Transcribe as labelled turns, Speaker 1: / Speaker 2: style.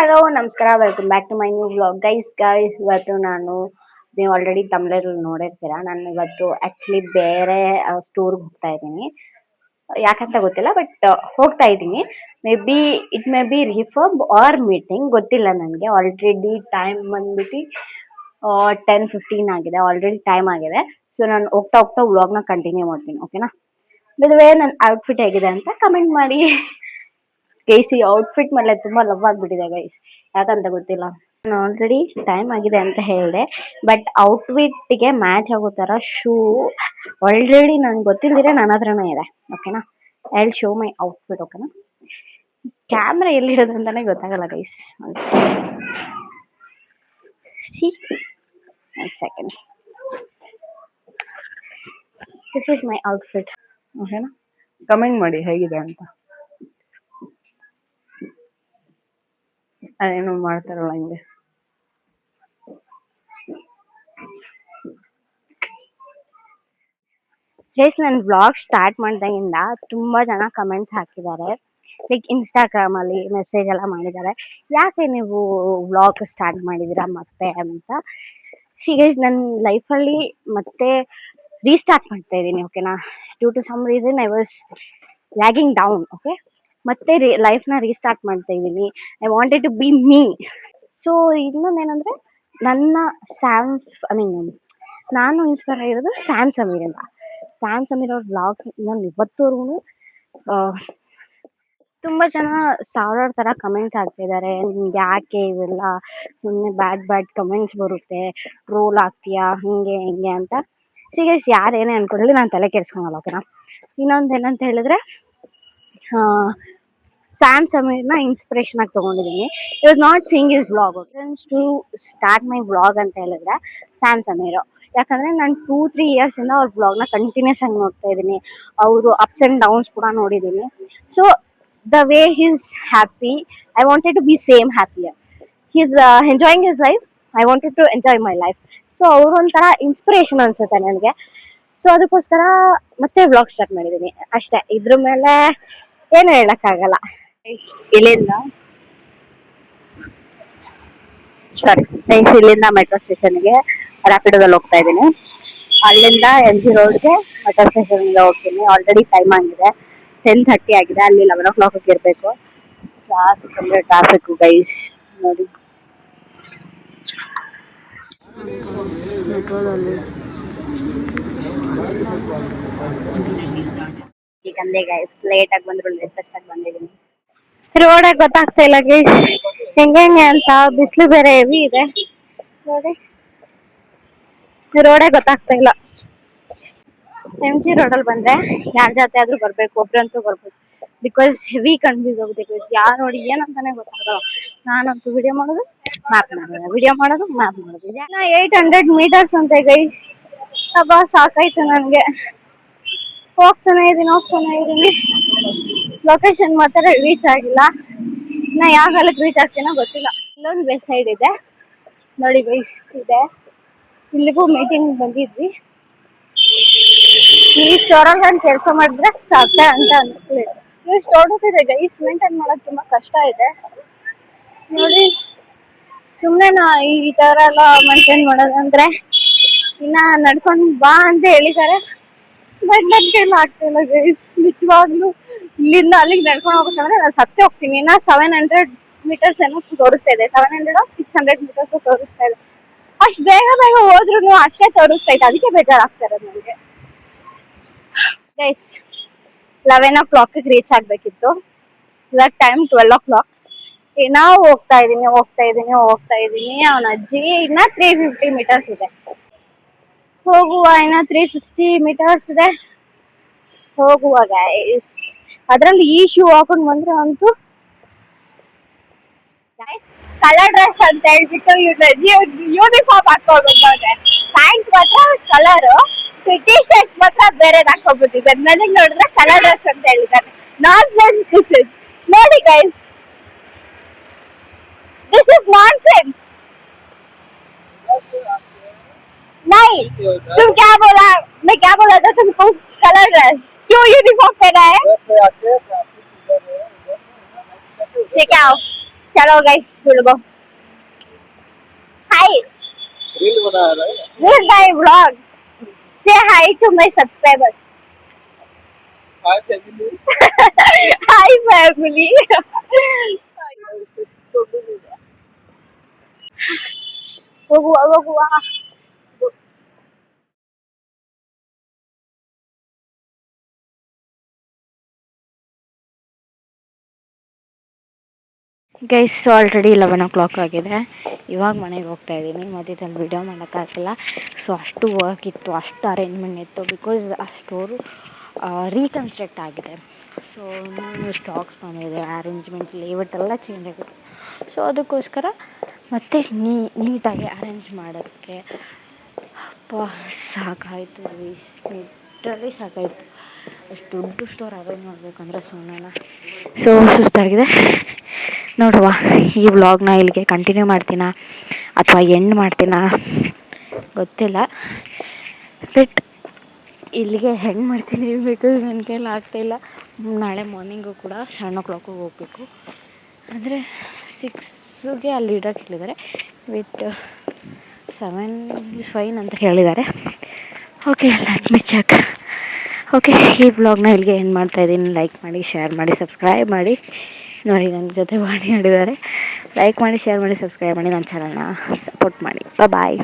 Speaker 1: Hello ನಮಸ್ಕಾರ, welcome back to my new vlog. Guys ಇವತ್ತು ನೀವು ಆಲ್ರೆಡಿ ತಮಿಳಲ್ಲಿ ನೋಡಿರ್ತೀರಾ. ನಾನು ಇವತ್ತು ಆಕ್ಚುಲಿ ಬೇರೆ ಸ್ಟೋರ್ಗೆ ಹೋಗ್ತಾ ಇದ್ದೀನಿ. ಯಾಕಂತ ಗೊತ್ತಿಲ್ಲ, ಬಟ್ ಹೋಗ್ತಾ ಇದ್ದೀನಿ. ಮೇ ಬಿ ರಿಫರ್ಬ್ ಆರ್ ಮೀಟಿಂಗ್, ಗೊತ್ತಿಲ್ಲ ನನಗೆ. ಆಲ್ರೆಡಿ ಟೈಮ್ ಬಂದ್ಬಿಟ್ಟು 10:15 ಆಗಿದೆ. ಆಲ್ರೆಡಿ ಟೈಮ್ ಆಗಿದೆ. ಸೊ ನಾನು ಹೋಗ್ತಾ ಹೋಗ್ತಾ ವ್ಲಾಗ್ನ ಕಂಟಿನ್ಯೂ ಮಾಡ್ತೀನಿ, ಓಕೆನಾ? ಬೈ ದ ವೇ, ನನ್ನ ಔಟ್ಫಿಟ್ ಹೇಗಿದೆ ಅಂತ ಕಮೆಂಟ್ ಮಾಡಿ. ಗೈಸ್, ಈ ಔಟ್ಫಿಟ್ ಮೇಲೆ ತುಂಬಾ ಲವ್ ಆಗ್ಬಿಟ್ಟಿದೆ ಗೈಸ್. ಯಾಕಂತ ಗೊತ್ತಿಲ್ಲ. ನಾನು ಆಲ್ರೆಡಿ ಟೈಮ್ ಆಗಿದೆ ಅಂತ ಹೇಳಿದೆ, ಬಟ್ ಔಟ್ಫಿಟ್ಗೆ ಮ್ಯಾಚ್ ಆಗೋ ತರ ಶೂ ಆಲ್ರೆಡಿ ನನ್ಗೆ ಗೊತ್ತಿಲ್ದಿರ ನನ್ನ ಹತ್ರನೇ ಇದೆ, ಓಕೆನಾ? I will show my outfit, ಓಕೆನಾ? ಕ್ಯಾಮ್ರಾ ಎಲ್ಲಿರೋದು ಅಂತಾನೆ ಗೊತ್ತಾಗಲ್ಲ guys. One second. This is my outfit, ಓಕೆನಾ? ಕಮೆಂಟ್ ಮಾಡಿ ಹೇಗಿದೆ ಅಂತ. ಅದೇನೋ ಮಾಡ್ತಾರಲ್ಲ ಹಿಂಗೆ. ಗೈಸ್, ನನ್ನ ವ್ಲಾಗ್ ಸ್ಟಾರ್ಟ್ ಮಾಡಿದಾಗಿಂದ ತುಂಬಾ ಜನ ಕಮೆಂಟ್ಸ್ ಹಾಕಿದ್ದಾರೆ. ಲೈಕ್ ಇನ್ಸ್ಟಾಗ್ರಾಮ್ ಅಲ್ಲಿ ಮೆಸೇಜ್ ಎಲ್ಲ ಮಾಡಿದ್ದಾರೆ, ಯಾಕೆ ನೀವು ವ್ಲಾಗ್ ಸ್ಟಾರ್ಟ್ ಮಾಡಿದಿರಾ ಮತ್ತೆ ಅಂತ. ಗೈಸ್, ನನ್ನ ಲೈಫಲ್ಲಿ ಮತ್ತೆ ರೀಸ್ಟಾರ್ಟ್ ಮಾಡ್ತಾ ಇದ್ದೀನಿ, ಓಕೆನಾ? Due to some reason I was lagging down, okay? ಮತ್ತೆ ಲೈಫ್ನ ರೀಸ್ಟಾರ್ಟ್ ಮಾಡ್ತಾ ಇದ್ದೀನಿ. I wanted to be me. So ಇನ್ನೊಂದೇನಂದ್ರೆ, ನನ್ನ ನಾನು ಇನ್ಸ್ಪೈರ್ ಆಗಿರೋದು ಸ್ಯಾಮ್ ಸಮೀರಿಂದ. ಸ್ಯಾಮ್ ಸಮೀರ್ ಅವ್ರ ವ್ಲಾಗ್ಸ್ ನಾನು ಇವತ್ತವರೆಗೂ ತುಂಬ ಜನ ಸಾವಿರಾರು ಥರ ಕಮೆಂಟ್ಸ್ ಹಾಕ್ತಿದ್ದಾರೆ. ನಿಮ್ಗೆ ಯಾಕೆ ಇವೆಲ್ಲ ಸುಮ್ಮನೆ ಬ್ಯಾಡ್ ಕಮೆಂಟ್ಸ್ ಬರುತ್ತೆ, ಟ್ರೋಲ್ ಆಗ್ತೀಯಾ, ಹಿಂಗೆ ಹಿಂಗೆ ಅಂತ. ಗೈಸ್, ಯಾರೇನೇ ಅನ್ಕೊಳ್ಳಿ, ನಾನು ತಲೆ ಕೆಡಿಸ್ಕೊಳಲ್ಲ, ಓಕೆನಾ? ಇನ್ನೊಂದು ಏನಂತ ಹೇಳಿದ್ರೆ, ಸ್ಯಾಮ್ ಸಮೀರ್ನ ಇನ್ಸ್ಪಿರೇಷನ್ ಆಗಿ ತೊಗೊಂಡಿದ್ದೀನಿ. It was not seeing his vlog. To start my vlog ಅಂತ ಹೇಳಿದ್ರೆ ಸ್ಯಾಮ್ ಸಮೀರು. ಯಾಕಂದರೆ ನಾನು 2-3 ಇಯರ್ಸಿಂದ ಅವ್ರ ವ್ಲಾಗ್ನ ಕಂಟಿನ್ಯೂಸ್ ಆಗಿ ನೋಡ್ತಾ ಇದ್ದೀನಿ. ಅವರು ಅಪ್ಸ್ ಆ್ಯಂಡ್ ಡೌನ್ಸ್ ಕೂಡ ನೋಡಿದ್ದೀನಿ. So the way he's happy, I wanted to be same happier. He's enjoying his life, I wanted to enjoy my life. So ಅವರು ಒಂಥರ ಇನ್ಸ್ಪಿರೇಷನ್ ಅನಿಸುತ್ತೆ ನನಗೆ. ಸೊ ಅದಕ್ಕೋಸ್ಕರ ಮತ್ತೆ ವ್ಲಾಗ್ ಸ್ಟಾರ್ಟ್ ಮಾಡಿದ್ದೀನಿ ಅಷ್ಟೇ. ಇದ್ರ ಮೇಲೆ ಏನು ಹೇಳೋಕ್ಕಾಗಲ್ಲ. ಇಲ್ಲಿಂದ ಮೆಟ್ರೋ ಸ್ಟೇಷನ್ಗೆ ರ್ಯಾಪಿಡೋದಲ್ಲಿ ಹೋಗ್ತಾ ಇದ್ದೀನಿ. ಅಲ್ಲಿಂದ MG ರೋಡ್ಗೆ ಮೆಟ್ರೋ ಸ್ಟೇಷನ್ಗೆ ಹೋಗ್ತೀನಿ. ಆಲ್ರೆಡಿ ಟೈಮ್ ಆಗಿದೆ, 10:30 ಆಗಿದೆ. ಅಲ್ಲಿ 11 o'clock ಇರಬೇಕು. ಟ್ರಾಫಿಕ್ ಅಂದರೆ ಟ್ರಾಫಿಕ್ಕು ಗೈಸ್, ನೋಡಿ. ಮೆಟ್ರೋದಲ್ಲಿ ಈಗಂದೇ ಗೈಸ್, ಲೇಟಾಗಿ ಬಂದ್ರು, ಲೇಟೆಸ್ಟ್ ಆಗಿ ಬಂದಿದ್ದೀನಿ. ರೋಡಾಗ ಗೊತ್ತಾಗ್ತಾ ಇಲ್ಲ ಗೈಸ್ ಹೆಂಗೆ ಅಂತ. ಬಿಸಿಲು ಬೇರೆ ಹೆವಿ ಇದೆ ನೋಡಿ, ರೋಡೇ ಗೊತ್ತಾಗ್ತಾ ಇಲ್ಲ. MG ರೋಡಲ್ಲಿ ಬಂದ್ರೆ ಯಾರ ಜೊತೆ ಆದ್ರೂ ಬರ್ಬೇಕು, ಒಬ್ರಂತೂ ಬರ್ಬೇಕು. ಬಿಕಾಸ್ ಹೆವಿ ಕನ್ಫ್ಯೂಸ್ ಆಗುತ್ತೆ. ಯಾರು ನೋಡಿ ಏನಂತಾನೆ ಗೊತ್ತಾಗಲ್ಲ. ನಾನಂತೂ ವಿಡಿಯೋ ಮಾಡೋದು ಮ್ಯಾಪ್ ಮಾಡೋದು 800 meters ಅಂತೆ ಗೈಸ್. ಹಬ್ಬ ಸಾಕಾಯ್ತು ನನಗೆ. ಹೋಗ್ತಾನೆ ಇದ್ದೀನಿ. ಲೊಕೇಶನ್ ಮಾತ್ರ ರೀಚ್ ಆಗಿಲ್ಲ. ನಾ ಯಾವ ಕಾಲಕ್ಕೆ ರೀಚ್ ಆಗ್ತೀನೋ ಗೊತ್ತಿಲ್ಲ. ಇಲ್ಲೊಂದು ವೆಸ್ಟ್ ಸೈಡ್ ಇದೆ ನೋಡಿ ಗೈಸ್, ಇದೆ. ಇಲ್ಲಿಗೂ ಮೀಟಿಂಗ್ ಬಂದಿದ್ವಿ. ಈ ಸ್ಟೋರಲ್ಲಿ ನಾನು ಕೆಲಸ ಮಾಡಿದ್ರೆ ಸಾಧ್ಯ ಅಂತ ಅನ್ಕೊಳ್ಳಿ. ಈ ಸ್ಟೋರ್ ಗೈಸ್ ಮೇಂಟೈನ್ ಮಾಡೋದು ತುಂಬಾ ಕಷ್ಟ ಇದೆ ನೋಡಿ. ಸುಮ್ಮನೆ ಈ ತರ ಎಲ್ಲ ಮೇಂಟೈನ್ ಮಾಡೋದಂದ್ರೆ ಇನ್ನ ನಡ್ಕೊಂಡು ಬಾ ಅಂತ ಹೇಳಿದ್ದಾರೆ, ಬಟ್ ನನ್ನ ಕೈಲಿ ಆಗ್ತಿಲ್ಲ ಗೈಸ್. ನಿಜವಾಗ್ಲೂ ಇಲ್ಲಿಂದ ಅಲ್ಲಿಗೆ ನಡ್ಕೊಂಡು ಹೋಗ್ಬೇಕಂದ್ರೆ ನಾನು ಸತ್ತೇ ಹೋಗ್ತೀನಿ. ಇನ್ನ 700 meters ಏನೋ ತೋರಿಸ್ತಾ ಇದೆ, 700 or 600 meters ತೋರಿಸ್ತಾ ಇದೆ. ಅಷ್ಟು ಬೇಗ ಹೋದ್ರು ಅಷ್ಟೇ ತೋರಿಸ್ತಾ ಇದೆ. ಅದಕ್ಕೆ ಬೇಜಾರಾಗ್ತಾ ಇರೋದು ನನಗೆ ಗೈಸ್. 11 o'clock ರೀಚ್ ಆಗ್ಬೇಕಿತ್ತು, ಇವಾಗ ಟೈಮ್ 12 o'clock. ನಾವು ಹೋಗ್ತಾ ಇದೀನಿ. ಅವನ ಅಜ್ಜಿ ಇನ್ನ 350 meters ಇದೆ ಹೋಗುವ. ಇನ್ನ 350 meters ಇದೆ ಹೋಗುವ ಗೈಸ್. ಅದ್ರಲ್ಲಿ ಈ ಶೂ ಹಾಕೊಂಡ್ ಬಂದ್ರೆ ಅಂತೂ ಕಲರ್ ಡ್ರೆಸ್ ಅಂತ ಹೇಳ್ಬಿಟ್ಟು ಯೂನಿಫಾರ್ಮ್ ಹಾಕೋಬೇಕು. ಪ್ಯಾಂಟ್ ಮಾತ್ರ ಕಲರ್, ಟಿ ಶರ್ಟ್ ಮಾತ್ರ ಬೇರೆ ಹಾಕೋಬಿಟ್ಟಿದೆ. ನನಗೆ ನೋಡಿದ್ರೆ ಕಲರ್ ಡ್ರೆಸ್ ಅಂತ ಹೇಳಿದ್ದಾರೆ. ನಾನ್ಸೆನ್ಸ್ ನೋಡಿ ಗೈಸ್, दिस इज नॉनसेंस। नहीं, तुम क्या बोला? मैं क्या बोला था तुमको? कलर ड्रेस क्यों यूनिफॉर्म पहना है? ठीक है आओ। चलो guys will go hi
Speaker 2: reel बना रहा है
Speaker 1: read my vlog say hi to my subscribers
Speaker 2: hi family
Speaker 1: hi family ಹೋಗುವ ಗೈಸ್ ಆಲ್ರೆಡಿ 11 ಆಗಿದೆ. ಇವಾಗ ಮನೆಗೆ ಹೋಗ್ತಾ ಇದ್ದೀನಿ. ಮಧ್ಯದಲ್ಲಿ ವಿಡಿಯೋ ಮಾಡೋಕ್ಕಾಗಲ್ಲ. ಸೊ ಅಷ್ಟು ವರ್ಕ್ ಇತ್ತು, ಅಷ್ಟು ಅರೇಂಜ್ಮೆಂಟ್ ಇತ್ತು. ಬಿಕಾಸ್ ಆ ಸ್ಟೋರು ರೀಕನ್ಸ್ಟ್ರಕ್ಟ್ ಆಗಿದೆ. ಸೊ ನ್ಯೂ ಸ್ಟಾಕ್ಸ್ ಬಂದಿದೆ, ಅರೇಂಜ್ಮೆಂಟ್ ಲೇಔಟ್ ಎಲ್ಲ ಚೇಂಜ್ ಆಗಿದೆ. ಸೊ ಅದಕ್ಕೋಸ್ಕರ ಮತ್ತೆ ನೀಟಾಗಿ ಅರೇಂಜ್ ಮಾಡೋಕ್ಕೆ ಸಾಕಾಯಿತು, ಲಿಟ್ರಲಿ ಸಾಕಾಯಿತು. ಅಷ್ಟು ದೊಡ್ಡ ಸ್ಟೋರ್ ಅರೇಂಜ್ ಮಾಡಬೇಕಂದ್ರೆ ಸೊ ಸುಸ್ತಾಗಿದೆ. ನೋಡುವ ಈ ವ್ಲಾಗ್ನ ಇಲ್ಲಿಗೆ ಕಂಟಿನ್ಯೂ ಮಾಡ್ತೀನಾ ಅಥವಾ ಎಂಡ್ ಮಾಡ್ತೀನಾ ಗೊತ್ತಿಲ್ಲ. ಬಟ್ ಇಲ್ಲಿಗೆ ಹೆಂಗೆ ಮಾಡ್ತೀನಿ ಬಿಕಾಸ್ ನನ್ನ ಕೈಯಲ್ಲಿ ಆಗ್ತಾಯಿಲ್ಲ. ನಾಳೆ ಮಾರ್ನಿಂಗು ಕೂಡ 7 ಹೋಗಬೇಕು. ಅಂದರೆ 6ಗೆ ಅಲ್ಲಿ ಇಡೋಕ್ಕೆ ಹೇಳಿದ್ದಾರೆ. ವಿತ್ 7 is fine ಅಂತ ಹೇಳಿದ್ದಾರೆ. Okay let me check. Okay ಈ ವ್ಲಾಗ್ನ ಇಲ್ಲಿಗೆ ಎಂಡ್ ಮಾಡ್ತಾಯಿದ್ದೀನಿ. ಲೈಕ್ ಮಾಡಿ, ಶೇರ್ ಮಾಡಿ, ಸಬ್ಸ್ಕ್ರೈಬ್ ಮಾಡಿ. ನೋಡಿ ನನ್ನ ಜೊತೆ ವಾಣಿ ಆಡಿದ್ದಾರೆ. ಲೈಕ್ ಮಾಡಿ, ಶೇರ್ ಮಾಡಿ, ಸಬ್ಸ್ಕ್ರೈಬ್ ಮಾಡಿ, ನನ್ನ ಚಾನಲ್ನ ಸಪೋರ್ಟ್ ಮಾಡಿ. ಬಾಯ್.